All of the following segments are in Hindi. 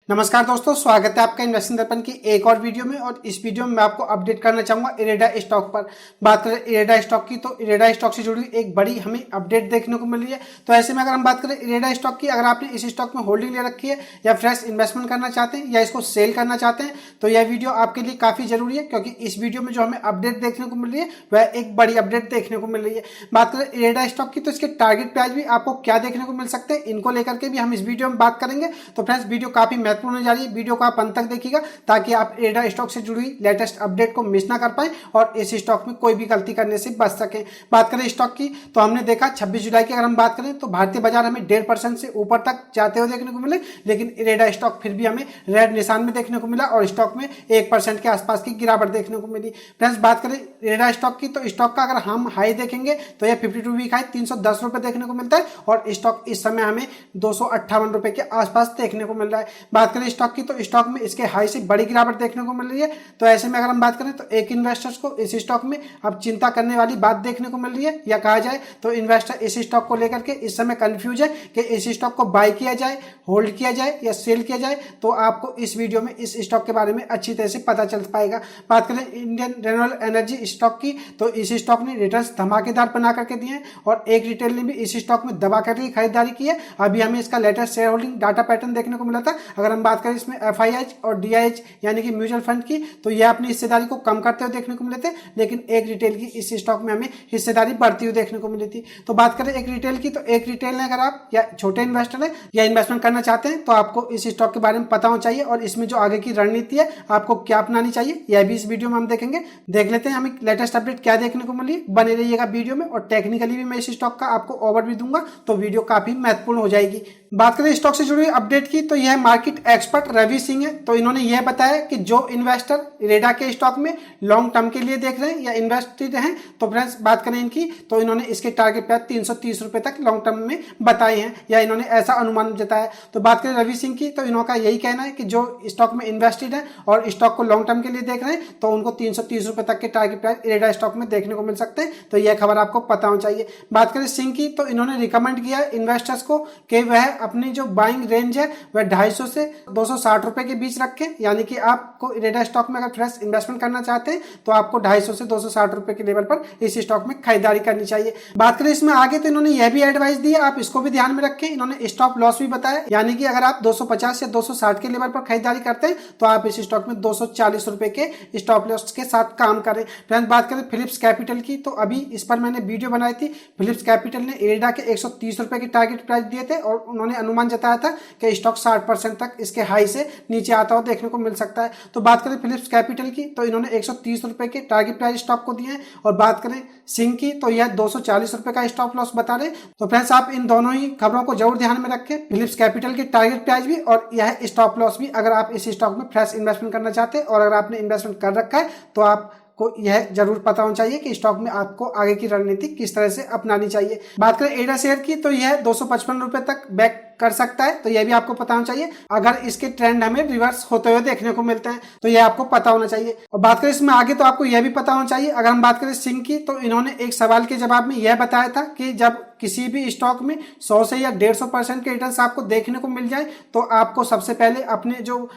नमस्कार दोस्तों, स्वागत है आपका इन्वेस्टिंग दर्पण की एक और वीडियो में। और इस वीडियो में मैं आपको अपडेट करना चाहूंगा इरेडा स्टॉक पर। बात करें इरेडा स्टॉक की, तो इरेडा स्टॉक से जुड़ी एक बड़ी हमें अपडेट देखने को मिल रही है। तो ऐसे में अगर हम बात करें इरेडा स्टॉक की, अगर आपने इस स्टॉक में होल्डिंग ले रखी है या फ्रेश इन्वेस्टमेंट करना चाहते हैं या इसको सेल करना चाहते हैं, तो यह वीडियो आपके लिए काफी जरूरी है, क्योंकि इस वीडियो में जो हमें अपडेट देखने को मिल रही है वह एक बड़ी अपडेट देखने को मिल रही है। बात करें इरेडा स्टॉक की, तो इसके टारगेट प्राइस भी आपको क्या देखने को मिल सकते हैं, इनको लेकर के भी हम इस वीडियो में बात करेंगे। तो फ्रेंड्स, वीडियो काफी महत्वपूर्ण होने जा रही है, वीडियो को आप अंत तक देखिएगा ताकि आप इरेडा स्टॉक से जुड़ी लेटेस्ट अपडेट को मिस ना कर पाए और इस स्टॉक में कोई भी गलती करने से बच सके। बात करें स्टॉक की, तो हमने देखा 26 जुलाई की अगर हम बात करें तो भारतीय बाजार हमें 1.5% से ऊपर तक जाते हुए देखने को मिले, लेकिन इरेडा स्टॉक फिर भी हमें रेड निशान में देखने को मिला और स्टॉक में 1% के आसपास की गिरावट देखने को मिली। फ्रेंड्स, बात करें इरेडा स्टॉक की, तो स्टॉक का अगर हम हाई देखेंगे तो यह 52 वीक हाई 310 रुपए देखने को मिलता है और स्टॉक इस समय हमें 258 रुपए के आसपास देखने को मिल रहा है। बात करें स्टॉक की, तो स्टॉक में इसके हाई से बड़ी गिरावट देखने को मिल रही है। तो ऐसे में अगर हम बात करें तो एक इन्वेस्टर्स को इस स्टॉक में अब चिंता करने वाली बात देखने को मिल रही है, या कहा जाए तो इन्वेस्टर इस स्टॉक को लेकर के इस समय कंफ्यूज है कि इस स्टॉक को बाय किया जाए, होल्ड किया जाए या सेल किया जाए। तो आपको इस वीडियो में इस स्टॉक के बारे में अच्छी तरह से पता चल पाएगा। बात करें इंडियन रिन्यूएबल एनर्जी स्टॉक की, तो इस स्टॉक ने रिटर्न्स धमाकेदार बना करके दिए हैं और एक रिटेल ने भी इस स्टॉक में दबा करके खरीदारी की है। अभी हमें इसका latest share holding data pattern देखने को मिला था। अगर हम बात करें इसमें FIH और DIH यानी कि म्यूचुअल फंड की, तो यह अपनी हिस्सेदारी को कम करते हुए देखने को मिले थे, लेकिन एक रिटेल की इस स्टॉक में हमें हिस्सेदारी बढ़ती हुई देखने को मिली थी। तो बात करें एक रिटेल की, तो एक रिटेल ने अगर आप या छोटे इन्वेस्टर है या इन्वेस्टमेंट करना चाहते हैं तो आपको इस स्टॉक के बारे में पता होना चाहिए और इसमें जो आगे की रणनीति है आपको क्या अपनानी चाहिए, यह भी इस वीडियो में हम देखेंगे। देख लेते हैं हमें लेटेस्ट अपडेट क्या देखने को मिली। बने रहिएगा वीडियो में और टेक्निकली भी मैं इस स्टॉक का आपको ओवरव्यू दूंगा, तो वीडियो काफी महत्वपूर्ण हो जाएगी। बात करें स्टॉक से जुड़ी अपडेट की, तो यह मार्केट एक्सपर्ट रवि सिंह है। तो इन्होंने यह बताया कि जो इन्वेस्टर इरेडा के स्टॉक में लॉन्ग टर्म के लिए देख रहे हैं या इन्वेस्टेड हैं, तो फ्रेंड्स बात करें इनकी, तो इन्होंने इसके टारगेट प्राइस 330 रुपए तक लॉन्ग टर्म में बताए हैं या इन्होंने ऐसा अनुमान जताया। तो बात करें रवि सिंह की, तो इनका यही कहना है कि जो स्टॉक में इन्वेस्टेड है और स्टॉक को लॉन्ग टर्म के लिए देख रहे हैं, तो उनको 330 रुपए तक के टारगेट प्राइस इरेडा स्टॉक में देखने को मिल सकते हैं। तो यह खबर आपको पता होना चाहिए। बात करें सिंह की, तो इन्होंने रिकमेंड किया इन्वेस्टर्स को कि वह अपनी जो बाइंग रेंज है वह 250 से 260 रुपए के बीच रखें, यानी कि आपको इरेडा स्टॉक में अगर फ्रेश इन्वेस्टमेंट करना चाहते हैं तो आपको 250 से 260 रुपए के लेवल पर इस स्टॉक में खरीदारी करनी चाहिए। बात करें इसमें आगे, तो इन्होंने यह भी एडवाइस दी है, आप इसको भी ध्यान में रखें। इन्होंने स्टॉप लॉस भी बताया, यानी कि अगर आप 250 या 260 के लेवल पर खरीदारी करते हैं तो आप इस स्टॉक में 240 रुपए के स्टॉप लॉस के साथ काम करें। फ्रेंड्स, बात करें फिलिप्स कैपिटल की, तो अभी इस पर मैंने वीडियो बनाई थी। फिलिप्स कैपिटल ने इरेडा के 130 रुपए के टारगेट प्राइस दिए थे और उन्होंने अनुमान जताया था कि स्टॉक 60% तक इसके हाई से नीचे आता हुआ देखने को मिल सकता है। तो बात करें फिलिप्स कैपिटल की, तो इन्होंने 130 रुपए के टारगेट प्राइस स्टॉक को दिए हैं और बात करें सिंह की, तो यह 240 रुपए का स्टॉप लॉस बता रहे। तो फ्रेंड्स, आप इन दोनों ही खबरों को जरूर ध्यान में रखें, फिलिप्स कैपिटल के टारगेट प्राइस भी और यह स्टॉप लॉस भी, अगर आप इस स्टॉक में फ्रेश इन्वेस्टमेंट करना चाहते हैं और अगर आपने इन्वेस्टमेंट कर रखा है तो आप को यह जरूर पता होना चाहिए कि स्टॉक में आपको आगे की रणनीति किस तरह से अपनानी चाहिए। बात करें इरेडा शेयर की, तो यह 255 रुपए तक बैक कर सकता है, तो यह भी आपको पता होना चाहिए। अगर इसके ट्रेंड हमें रिवर्स होते हुए देखने को मिलते हैं तो यह आपको पता होना चाहिए। और बात करें इसमें आगे, तो आपको यह भी पता होना चाहिए। अगर हम बात करें सिंह की, तो इन्होंने एक सवाल के जवाब में यह बताया था कि जब किसी भी स्टॉक में 100 से या 150% के रिटर्न्स आपको देखने को मिल जाए तो आपको सबसे पहले अपने जो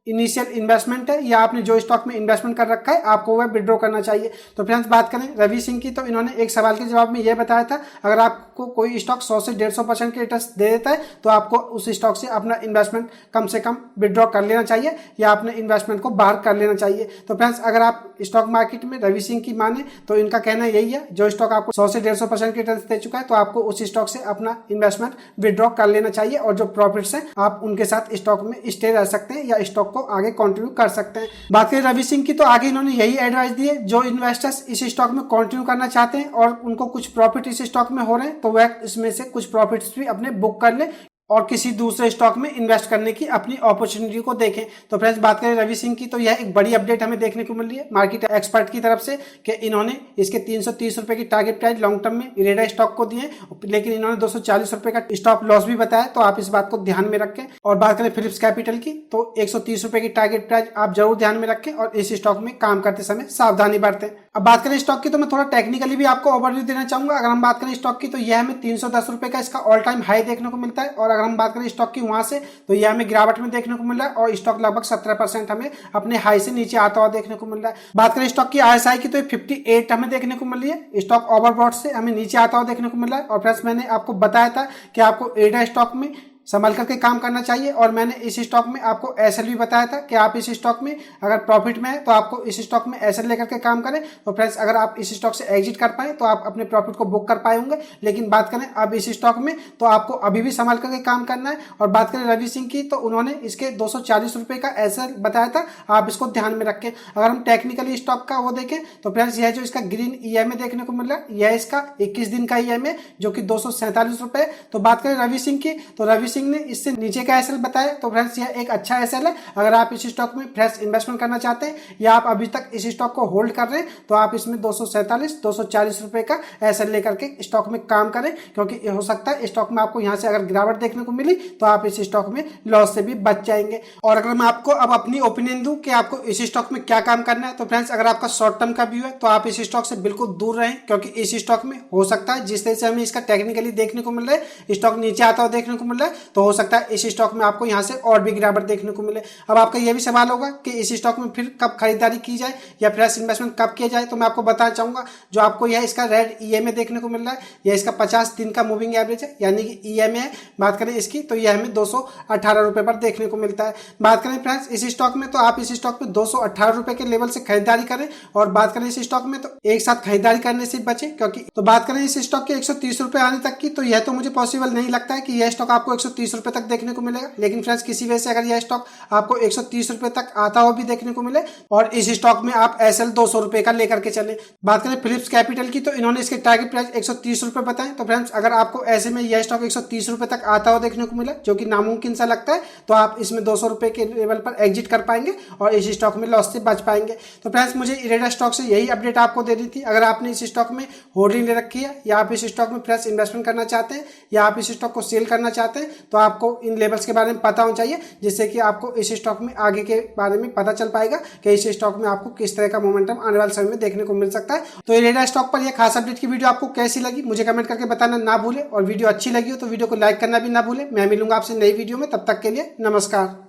इनिशियल इन्वेस्टमेंट है या आपने जो स्टॉक में इन्वेस्टमेंट कर रखा है आपको वह विड्रॉ करना चाहिए। तो फ्रेंड्स, बात करें रवि सिंह की, तो इन्होंने एक सवाल के जवाब में यह बताया था, अगर आपको कोई स्टॉक 100 से 150% के रिटर्न्स दे देता है तो आपको उस स्टॉक से अपना इन्वेस्टमेंट कम से कम विड्रॉ कर लेना चाहिए या अपने इन्वेस्टमेंट को बाहर कर लेना चाहिए। तो फ्रेंड्स, अगर आप स्टॉक मार्केट में रवि सिंह की माने तो इनका कहना यही है, जो स्टॉक आपको 100 से 150% के रिटर्न्स दे चुका है तो आपको उस स्टॉक से अपना इन्वेस्टमेंट विड्रॉ कर लेना चाहिए और जो प्रॉफिट्स हैं आप उनके साथ स्टॉक में स्टे रह सकते हैं या स्टॉक को आगे कंटिन्यू कर सकते हैं। बात करें रवि सिंह की, तो आगे इन्होंने यही एडवाइस दी है, जो इन्वेस्टर्स इस स्टॉक में कंटिन्यू करना चाहते हैं और उनको कुछ प्रॉफिट इस स्टॉक में हो रहे हैं तो वह इसमें से कुछ प्रॉफिट्स भी अपने बुक कर ले और किसी दूसरे स्टॉक में इन्वेस्ट करने की अपनी अपॉर्चुनिटी को देखें। तो फ्रेंड्स, बात करें रवि सिंह की, तो यह एक बड़ी अपडेट हमें देखने को मिल रही है मार्केट एक्सपर्ट की तरफ से कि इन्होंने इसके 330 रुपए की टारगेट प्राइस लॉन्ग टर्म में इरेडा स्टॉक को दिए, लेकिन इन्होंने 240 रुपए का स्टॉप लॉस भी बताया। तो आप इस बात को ध्यान में रखें। और बात करें फिलिप्स कैपिटल की, तो 130 रुपए की टारगेट प्राइस आप जरूर ध्यान में रखें और इस स्टॉक में काम करते समय सावधानी बरतें। अब बात करें स्टॉक की, तो मैं थोड़ा टेक्निकली भी आपको ओवरव्यू देना चाहूंगा। अगर हम बात करें स्टॉक की, तो यह हमें 310 रुपए का इसका ऑल टाइम हाई देखने को मिलता है और अगर हम बात करें स्टॉक की वहां से, तो ये हमें गिरावट में देखने को मिल रहा है और स्टॉक लगभग 17% हमें अपने हाई से नीचे आता हुआ देखने को मिल रहा है। बात करें स्टॉक की RSI की, तो 58 हमें देखने को मिल रही है। स्टॉक ओवरबॉट से हमें नीचे आता हुआ देखने को मिल रहा है। और फ्रेंड्स मैंने आपको बताया था कि आपको इरेडा स्टॉक में संभल करके काम करना चाहिए, और मैंने इस स्टॉक में आपको एसएल भी बताया था कि आप इस स्टॉक में अगर प्रॉफिट में है तो आपको इस स्टॉक में एसएल लेकर के काम करें। तो फ्रेंड्स अगर आप इस स्टॉक से एग्जिट कर पाए तो आप अपने प्रॉफिट को बुक कर पाए होंगे। लेकिन बात करें अब इस स्टॉक में, तो आपको अभी भी संभल करके काम करना है। और बात करें रवि सिंह की, तो उन्होंने इसके 240 रुपए का एसएल बताया था, आप इसको ध्यान में रखें। अगर हम टेक्निकली स्टॉक का वो देखें, तो फ्रेंड्स यह जो इसका ग्रीन ईएमए देखने को मिल रहा है, यह इसका 21 दिन का ईएमए जो कि 247 रुपए। तो बात करें रवि सिंह की, तो रवि सिंह ने इससे नीचे का एसएल बताया। तो फ्रेंड्स यह एक अच्छा एसएल है। अगर आप इस स्टॉक में फ्रेश इन्वेस्टमेंट करना चाहते हैं या आप अभी तक इस स्टॉक को होल्ड कर रहे हैं, तो आप इसमें 240 रुपए का एसएल लेकर के स्टॉक में काम करें, क्योंकि हो सकता है स्टॉक में आपको यहां से अगर गिरावट देखने को मिली तो आप इस स्टॉक में लॉस से भी बच जाएंगे। और अगर मैं आपको अब अपनी ओपिनियन दूं कि आपको इस स्टॉक में क्या काम करना है, तो फ्रेंड्स अगर आपका शॉर्ट टर्म का व्यू है तो आप इस स्टॉक से बिल्कुल दूर रहें, क्योंकि इस स्टॉक में हो सकता है जिस तरह से हमें इसका टेक्निकली देखने को मिल रहा है, स्टॉक नीचे आता हुआ देखने को मिल रहा है, तो हो सकता है इस स्टॉक में आपको यहां से और भी गिरावट देखने को मिले। अब आपका यह भी सवाल होगा कि इस स्टॉक में फिर कब खरीदारी की जाए या फ्रेश इन्वेस्टमेंट कब किया जाए, तो मैं आपको बताना चाहूंगा जो आपको यह इसका रेड ईएमए देखने को मिल रहा है, यह इसका 50 दिन का मूविंग एवरेज है, यानी कि ईएमए है। बात करें इसकी, तो यह हमें 218 रुपए पर देखने को मिलता है। बात करें फ्रेंड्स इस स्टॉक में, तो आप इस स्टॉक में 218 रुपए के लेवल से खरीदारी करें। और बात करें इस स्टॉक में, तो एक साथ खरीदारी करने से बचे, क्योंकि तो बात करें इस स्टॉक के 130 रुपए आने तक की, तो यह तो मुझे पॉसिबल नहीं लगता है कि यह स्टॉक आपको 130 रुपए तक देखने को मिलेगा। लेकिन फ्रेंड्स किसी वजह से अगर यह स्टॉक आपको 130 रुपए तक आता हुआ भी देखने को मिले और इस स्टॉक में आप एसएल 200 रुपए का लेकर के चले। बात करें फिलिप्स कैपिटल की, तो इन्होंने इसके टारगेट प्राइस 130 रुपए बताए। तो फ्रेंड्स अगर आपको ऐसे में यह स्टॉक 130 रुपए तक आता हुआ देखने को मिला, जो कि नामुमकिन सा लगता है, तो आप इसमें 200 रुपए के लेवल पर एग्जिट कर पाएंगे और इस स्टॉक में लॉस से बच पाएंगे। तो फ्रेंड्स मुझे इरेडा स्टॉक से यही अपडेट आपको देनी थी। अगर आपने इस स्टॉक में होल्डिंग ले रखी है या आप इस स्टॉक में फ्रेश इन्वेस्टमेंट करना चाहते हैं या आप इस स्टॉक को सेल करना चाहते हैं, तो आपको इन लेवल्स के बारे में पता होना चाहिए, जिससे कि आपको इस स्टॉक में आगे के बारे में पता चल पाएगा कि इस स्टॉक में आपको किस तरह का मोमेंटम आने वाले समय में देखने को मिल सकता है। तो इरेडा स्टॉक पर यह खास अपडेट की वीडियो आपको कैसी लगी मुझे कमेंट करके बताना ना भूले, और वीडियो अच्छी लगी हो तो वीडियो को लाइक करना भी ना भूले। मैं मिलूंगा आपसे नई वीडियो में, तब तक के लिए नमस्कार।